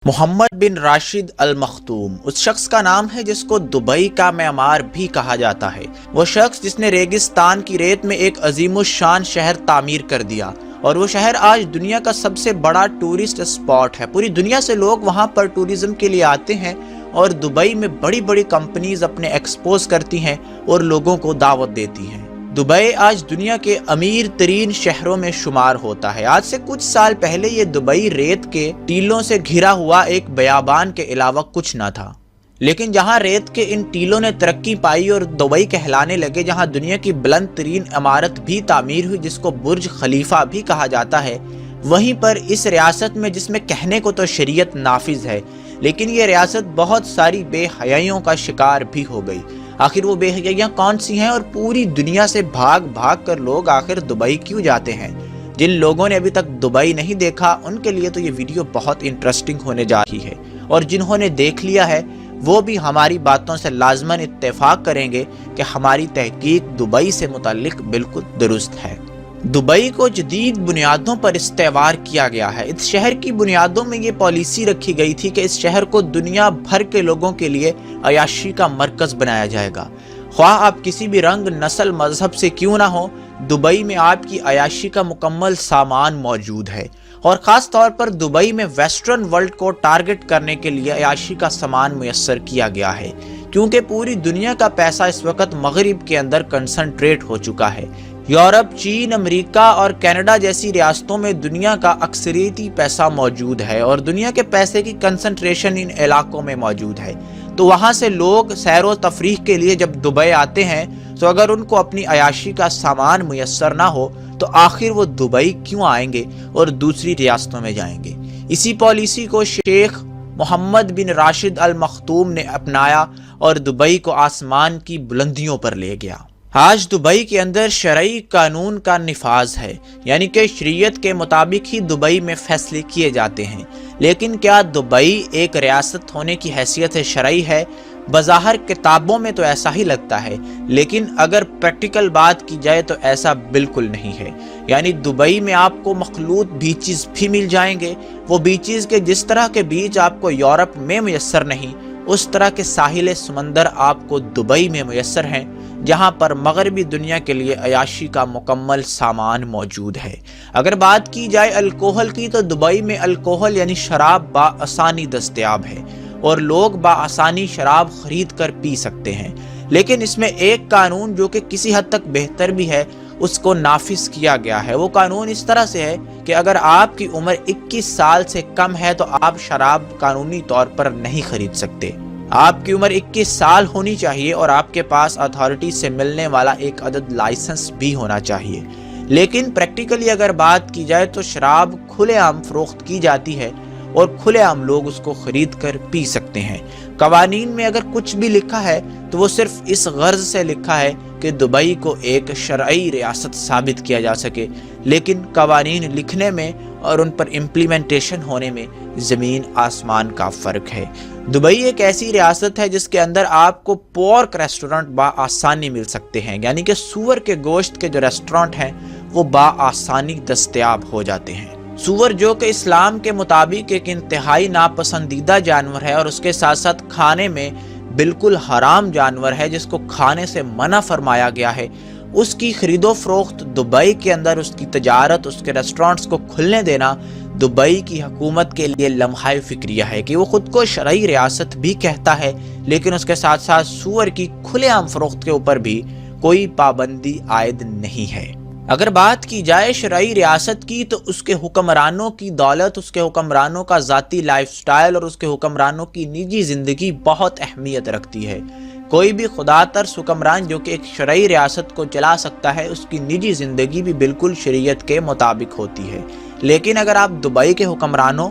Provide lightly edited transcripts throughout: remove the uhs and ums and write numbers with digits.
मोहम्मद बिन राशिद अल मखदूम उस शख्स का नाम है जिसको दुबई का मेमार भी कहा जाता है। वो शख्स जिसने रेगिस्तान की रेत में एक अजीमुशान शहर तामीर कर दिया और वो शहर आज दुनिया का सबसे बड़ा टूरिस्ट स्पॉट है। पूरी दुनिया से लोग वहाँ पर टूरिज्म के लिए आते हैं और दुबई में बड़ी बड़ी कंपनीज अपने एक्सपोज करती हैं और लोगों को दावत देती हैं। दुबई आज दुनिया के अमीर तरीन शहरों में शुमार होता है। आज से कुछ साल पहले ये दुबई रेत के टीलों से घिरा हुआ एक बयाबान के अलावा कुछ न था, लेकिन जहां रेत के इन टीलों ने तरक्की पाई और दुबई कहलाने लगे, जहां दुनिया की बुलंद तरीन इमारत भी तामीर हुई जिसको बुर्ज खलीफा भी कहा जाता है, वहीं पर इस रियासत में जिसमें कहने को तो शरीयत नाफिज है, लेकिन ये रियासत बहुत सारी बेहयाइयों का शिकार भी हो गई। आखिर वो बेहयाइयाँ कौन सी हैं और पूरी दुनिया से भाग भाग कर लोग आखिर दुबई क्यों जाते हैं? जिन लोगों ने अभी तक दुबई नहीं देखा उनके लिए तो ये वीडियो बहुत इंटरेस्टिंग होने जा रही है, और जिन्होंने देख लिया है वो भी हमारी बातों से लाजमन इत्तेफाक करेंगे कि हमारी तहकीक दुबई से मुताल्लिक बिल्कुल दुरुस्त है। दुबई को जदीद बुनियादों पर इस्तेवार किया गया है। इस शहर की बुनियादों में ये पॉलिसी रखी गई थी कि इस शहर को दुनिया भर के लोगों के लिए अयाशी का मरकज बनाया जाएगा। ख्वाह आप किसी भी रंग, नस्ल, मजहब से क्यों ना हो, दुबई में आपकी अयाशी का मुकम्मल सामान मौजूद है। और ख़ास तौर पर दुबई में वेस्टर्न वर्ल्ड को टारगेट करने के लिए अयाशी का सामान मुयस्सर किया गया है, क्योंकि पूरी दुनिया का पैसा इस वक्त मगरिब के अंदर कंसंट्रेट हो चुका है। यूरोप, चीन, अमेरिका और कनाडा जैसी रियासतों में दुनिया का अक्सरियती पैसा मौजूद है और दुनिया के पैसे की कंसंट्रेशन इन इलाकों में मौजूद है। तो वहाँ से लोग सैर व तफरीह के लिए जब दुबई आते हैं तो अगर उनको अपनी अयाशी का सामान मुयस्सर ना हो तो आखिर वो दुबई क्यों आएंगे और दूसरी रियासतों में जाएंगे। इसी पॉलिसी को शेख मोहम्मद बिन राशिद अल मखदूम ने अपनाया और दुबई को आसमान की बुलंदियों पर ले गया। आज दुबई के अंदर शरई कानून का निफाज है, यानी कि शरीयत के मुताबिक ही दुबई में फैसले किए जाते हैं। लेकिन क्या दुबई एक रियासत होने की हैसियत से शरई है? बज़ाहिर किताबों में तो ऐसा ही लगता है, लेकिन अगर प्रैक्टिकल बात की जाए तो ऐसा बिल्कुल नहीं है। यानी दुबई में आपको मखलूत बीचेस भी मिल जाएंगे। वो बीचेस के जिस तरह के बीच आपको यूरोप में मुयस्सर नहीं, उस तरह के साहिल समंदर आपको दुबई में मुयस्सर हैं, जहां पर मगरबी दुनिया के लिए अयाशी का मुकम्मल सामान मौजूद है। अगर बात की जाए अल्कोहल की तो दुबई में अल्कोहल यानी शराब बाआसानी दस्तयाब है और लोग बाआसानी शराब खरीद कर पी सकते हैं। लेकिन इसमें एक कानून जो कि किसी हद तक बेहतर भी है उसको नाफिज किया गया है। वो कानून इस तरह से है कि अगर आपकी उम्र 21 साल से कम है तो आप शराब कानूनी तौर पर नहीं खरीद सकते। आपकी उम्र 21 साल होनी चाहिए और आपके पास अथॉरिटी से मिलने वाला एक अदद लाइसेंस भी होना चाहिए। लेकिन प्रैक्टिकली अगर बात की जाए तो शराब खुलेआम फरोख्त की जाती है और खुलेआम लोग उसको खरीद कर पी सकते हैं। कवानीन में अगर कुछ भी लिखा है तो वो सिर्फ इस गर्ज से लिखा है कि दुबई को एक शरई रियासत साबित किया जा सके, लेकिन कवानीन लिखने में और उन पर इम्प्लीमेंटेशन होने में ज़मीन आसमान का फ़र्क है। दुबई एक ऐसी रियासत है जिसके अंदर आपको पोर्क रेस्टोरेंट बाआसानी मिल सकते हैं, यानी कि सूअर के गोश्त के जो रेस्टोरेंट हैं वो बाआसानी दस्तयाब हो जाते हैं। सूअर जो कि इस्लाम के मुताबिक एक इंतहाई नापसंदीदा जानवर है और उसके साथ साथ खाने में बिल्कुल हराम जानवर है, जिसको खाने से मना फरमाया गया है, उसकी खरीदो फरोख्त दुबई के अंदर, उसकी तजारत, उसके रेस्टोरेंट्स को खुलने देना दुबई की हुकूमत के लिए लम्हाए फिक्रिया है कि वो खुद को शरई रियासत भी कहता है, लेकिन उसके साथ साथ सूअर की खुलेआम फरोख्त के ऊपर भी कोई पाबंदी आयद नहीं है। अगर बात की जाए शरई रियासत की तो उसके हुक्मरानों की दौलत, उसके हुक्मरानों का ज़ाती लाइफस्टाइल और उसके हुक्मरानों की निजी ज़िंदगी बहुत अहमियत रखती है। कोई भी खुदा तर्स हुक्मरान जो कि एक शरई रियासत को चला सकता है, उसकी निजी ज़िंदगी भी बिल्कुल शरीयत के मुताबिक होती है। लेकिन अगर आप दुबई के हुक्मरानों,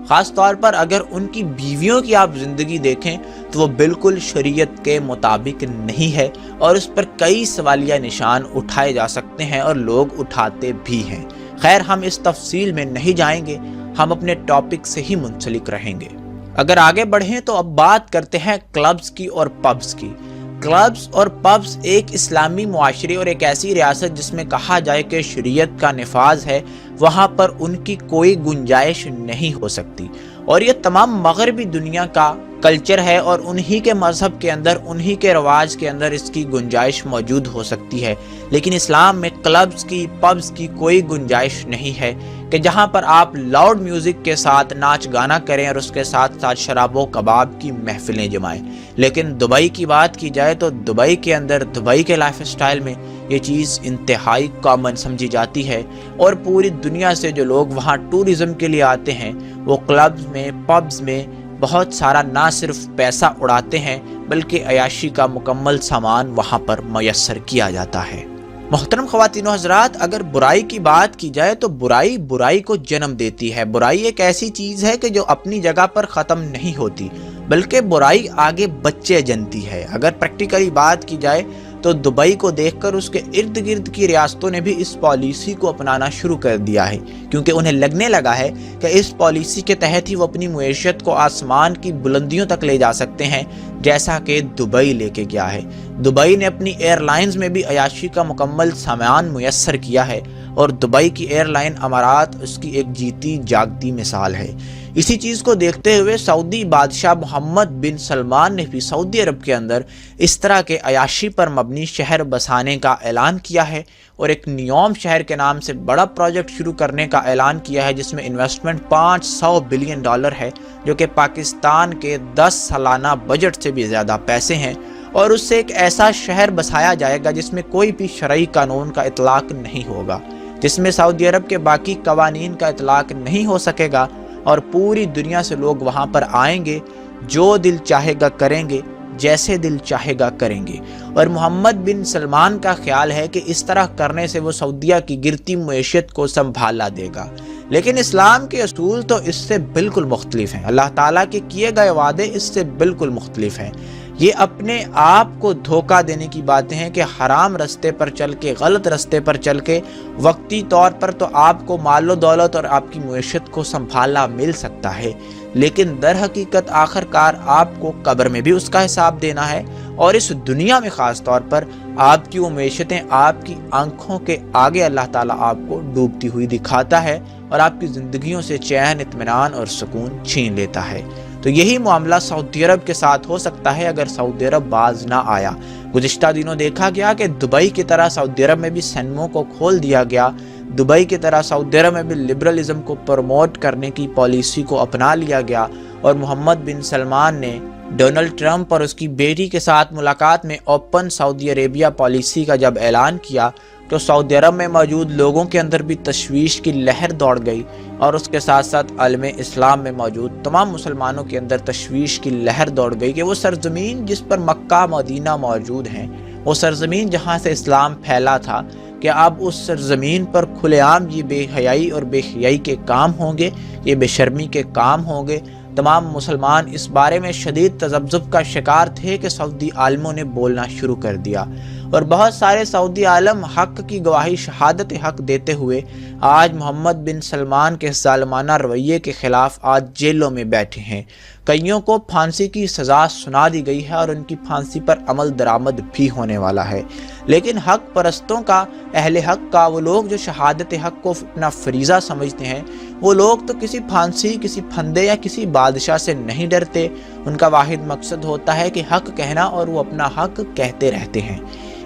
ख़ास तौर पर अगर उनकी बीवियों की आप ज़िंदगी देखें तो वो बिल्कुल शरीयत के मुताबिक नहीं है और उस पर कई सवालिया निशान उठाए जा सकते हैं और लोग उठाते भी हैं। खैर, हम इस तफसील में नहीं जाएंगे, हम अपने टॉपिक से ही मुंसलिक रहेंगे। अगर आगे बढ़ें तो अब बात करते हैं क्लब्स की और पब्स की। क्लब्स और पब्स एक इस्लामी मुआशरे और एक ऐसी रियासत जिसमें कहा जाए कि शरीयत का निफाज है, वहाँ पर उनकी कोई गुंजाइश नहीं हो सकती। اور یہ تمام مغربی دنیا کا کلچر ہے اور انہی کے مذہب کے اندر، انہی کے رواج کے اندر اس کی گنجائش موجود ہو سکتی ہے، لیکن اسلام میں کلبز کی، پبز کی کوئی گنجائش نہیں ہے کہ جہاں پر آپ لاؤڈ میوزک کے ساتھ ناچ گانا کریں اور اس کے ساتھ ساتھ شراب و کباب کی محفلیں جمائیں۔ لیکن دبئی کی بات کی جائے تو دبئی کے اندر، دبئی کے لائف اسٹائل میں یہ چیز انتہائی کامن سمجھی جاتی ہے، اور پوری دنیا سے جو لوگ وہاں ٹورزم کے لیے آتے ہیں وہ کلبز میں، پبز میں بہت سارا نہ صرف پیسہ اڑاتے ہیں بلکہ عیاشی کا مکمل سامان وہاں پر میسر کیا جاتا ہے۔ محترم خواتین و حضرات، اگر برائی کی بات کی جائے تو برائی کو جنم دیتی ہے۔ برائی ایک ایسی چیز ہے کہ جو اپنی جگہ پر ختم نہیں ہوتی، بلکہ برائی آگے بچے جنتی ہے۔ اگر پریکٹیکلی بات کی جائے تو دبئی کو دیکھ کر اس کے ارد گرد کی ریاستوں نے بھی اس پالیسی کو اپنانا شروع کر دیا ہے، کیونکہ انہیں لگنے لگا ہے کہ اس پالیسی کے تحت ہی وہ اپنی معیشت کو آسمان کی بلندیوں تک لے جا سکتے ہیں، جیسا کہ دبئی لے کے گیا ہے۔ دبئی نے اپنی ایئر لائنز میں بھی عیاشی کا مکمل سامان میسر کیا ہے، اور دبئی کی ایئر لائن امارات اس کی ایک جیتی جاگتی مثال ہے۔ اسی چیز کو دیکھتے ہوئے سعودی بادشاہ محمد بن سلمان نے بھی سعودی عرب کے اندر اس طرح کے عیاشی پر مبنی شہر بسانے کا اعلان کیا ہے، اور ایک نیوم شہر کے نام سے بڑا پروجیکٹ شروع کرنے کا اعلان کیا ہے، جس میں انویسٹمنٹ $500 بلین ہے، جو کہ پاکستان کے 10 سالانہ بجٹ سے بھی زیادہ پیسے ہیں، اور اس سے ایک ایسا شہر بسایا جائے گا جس میں کوئی بھی شرعی قانون کا اطلاق نہیں ہوگا، جس میں سعودی عرب کے باقی قوانین کا اطلاق نہیں ہو سکے گا، اور پوری دنیا سے لوگ وہاں پر آئیں گے، جو دل چاہے گا کریں گے، جیسے دل چاہے گا کریں گے۔ اور محمد بن سلمان کا خیال ہے کہ اس طرح کرنے سے وہ سعودیہ کی گرتی معیشت کو سنبھالا دے گا، لیکن اسلام کے اصول تو اس سے بالکل مختلف ہیں۔ اللہ تعالیٰ کے کیے گئے وعدے اس سے بالکل مختلف ہیں۔ یہ اپنے آپ کو دھوکہ دینے کی باتیں ہیں کہ حرام رستے پر چل کے، غلط رستے پر چل کے وقتی طور پر تو آپ کو مال و دولت اور آپ کی معیشت کو سنبھالنا مل سکتا ہے، لیکن در حقیقت آخر کار آپ کو قبر میں بھی اس کا حساب دینا ہے، اور اس دنیا میں خاص طور پر آپ کی وہ معیشتیں آپ کی آنکھوں کے آگے اللہ تعالیٰ آپ کو ڈوبتی ہوئی دکھاتا ہے، اور آپ کی زندگیوں سے چین، اطمینان اور سکون چھین لیتا ہے۔ تو یہی معاملہ سعودی عرب کے ساتھ ہو سکتا ہے اگر سعودی عرب باز نہ آیا۔ گزشتہ دنوں دیکھا گیا کہ دبئی کی طرح سعودی عرب میں بھی سینموں کو کھول دیا گیا، دبئی کی طرح سعودی عرب میں بھی لبرلزم کو پروموٹ کرنے کی پالیسی کو اپنا لیا گیا، اور محمد بن سلمان نے ڈونلڈ ٹرمپ اور اس کی بیٹی کے ساتھ ملاقات میں اوپن سعودی عربیہ پالیسی کا جب اعلان کیا تو سعودی عرب میں موجود لوگوں کے اندر بھی تشویش کی لہر دوڑ گئی، اور اس کے ساتھ ساتھ عالم اسلام میں موجود تمام مسلمانوں کے اندر تشویش کی لہر دوڑ گئی کہ وہ سرزمین جس پر مکہ مدینہ موجود ہیں، وہ سرزمین جہاں سے اسلام پھیلا تھا، کہ اب اس سرزمین پر کھلے عام یہ بے حیائی اور بے حیائی کے کام ہوں گے، یہ بے شرمی کے کام ہوں گے۔ تمام مسلمان اس بارے میں شدید تذبذب کا شکار تھے کہ سعودی عالموں نے بولنا شروع کر دیا، اور بہت سارے سعودی عالم حق کی گواہی، شہادت حق دیتے ہوئے آج محمد بن سلمان کے ظالمانہ رویے کے خلاف آج جیلوں میں بیٹھے ہیں۔ کئیوں کو پھانسی کی سزا سنا دی گئی ہے، اور ان کی پھانسی پر عمل درآمد بھی ہونے والا ہے، لیکن حق پرستوں کا، اہل حق کا، وہ لوگ جو شہادت حق کو اپنا فریضہ سمجھتے ہیں، وہ لوگ تو کسی پھانسی، کسی پھندے یا کسی بادشاہ سے نہیں ڈرتے۔ ان کا واحد مقصد ہوتا ہے کہ حق کہنا، اور وہ اپنا حق کہتے رہتے ہیں۔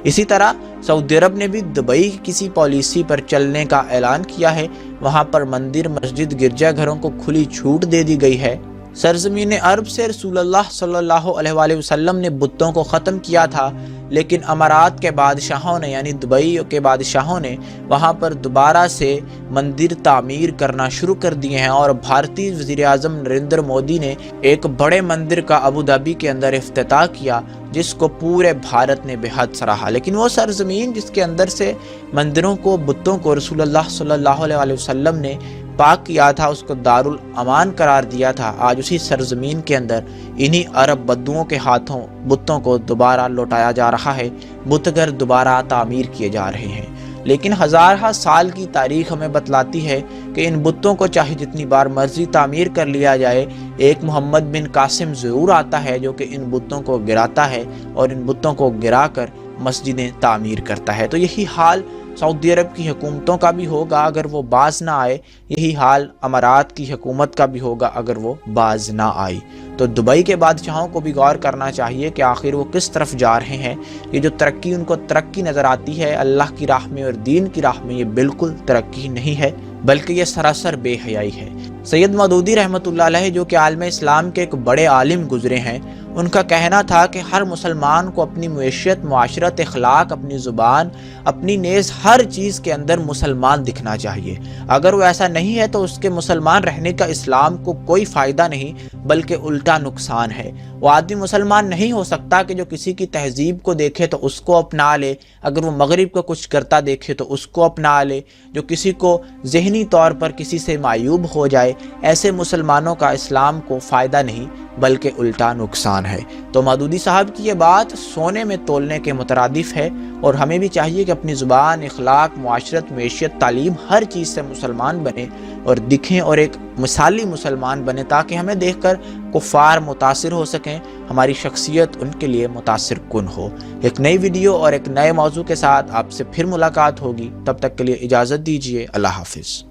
اسی طرح سعودی عرب نے بھی دبئی کی کسی پالیسی پر چلنے کا اعلان کیا ہے۔ وہاں پر مندر، مسجد، گرجا گھروں کو کھلی چھوٹ دے دی گئی ہے۔ سرزمین عرب سے رسول اللہ صلی اللہ علیہ وآلہ وسلم نے بتوں کو ختم کیا تھا، لیکن امارات کے بادشاہوں نے، یعنی دبئی کے بادشاہوں نے وہاں پر دوبارہ سے مندر تعمیر کرنا شروع کر دیے ہیں، اور بھارتی وزیر اعظم نریندر مودی نے ایک بڑے مندر کا ابوظہبی کے اندر افتتاح کیا، جس کو پورے بھارت نے بے حد سراہا۔ لیکن وہ سرزمین جس کے اندر سے مندروں کو، بتوں کو رسول اللہ صلی اللہ علیہ وآلہ وسلم نے پاک کیا تھا، اس کو دارالامان قرار دیا تھا، آج اسی سرزمین کے اندر انہی عرب بدوؤں کے ہاتھوں بتوں کو دوبارہ لوٹایا جا رہا ہے، بت گھر دوبارہ تعمیر کیے جا رہے ہیں۔ لیکن ہزارہ سال کی تاریخ ہمیں بتلاتی ہے کہ ان بتوں کو چاہے جتنی بار مرضی تعمیر کر لیا جائے، ایک محمد بن قاسم ضرور آتا ہے جو کہ ان بتوں کو گراتا ہے، اور ان بتوں کو گرا کر مسجدیں تعمیر کرتا ہے۔ تو یہی حال सऊदी अरब की हुकूमतों का भी होगा अगर वो बाज ना आए, यही हाल अमारात की हुकूमत का भी होगा अगर वो बाज ना आई। तो दुबई के बादशाहों को भी गौर करना चाहिए कि आखिर वो किस तरफ जा रहे हैं। ये जो तरक्की उनको तरक्की नज़र आती है अल्लाह की राह में और दीन की राह में, ये बिल्कुल तरक्की नहीं है बल्कि ये सरासर बेहयाई है। सैयद मौदूदी रहमतुल्लाह अलैह जो कि आलम इस्लाम के एक बड़े आलिम गुजरे हैं, उनका कहना था कि हर मुसलमान को अपनी मुआशरत, मुआशरत, अखलाक, अपनी ज़ुबान, अपनी नेज़, हर चीज़ के अंदर मुसलमान दिखना चाहिए। अगर वो ऐसा नहीं है तो उसके मुसलमान रहने का इस्लाम को कोई फ़ायदा नहीं बल्कि उल्टा नुकसान है। वो आदमी मुसलमान नहीं हो सकता कि जो किसी की तहजीब को देखे तो उसको अपना ले, अगर वो मगरिब को कुछ करता देखे तो उसको अपना ले, जो किसी को ज़हनी तौर पर किसी से मायूब हो जाए, ऐसे मुसलमानों का इस्लाम को फ़ायदा नहीं बल्कि उल्टा नुकसान है। तो मौदूदी साहब की ये बात सोने में तोलने के मुतरादिफ है और हमें भी चाहिए कि अपनी ज़ुबान, इखलाक, मुआशरत, मैशियत, तालीम, हर चीज़ से मुसलमान बने और दिखें और एक मिसाली मुसलमान बने ताकि हमें देखकर कुफ़ार मुतासिर हो सकें, हमारी शख्सियत उनके लिए मुतासिर कुन हो। एक नई वीडियो और एक नए मौजू के साथ आपसे फिर मुलाकात होगी, तब तक के लिए इजाज़त दीजिए। अल्लाह हाफ़िज़।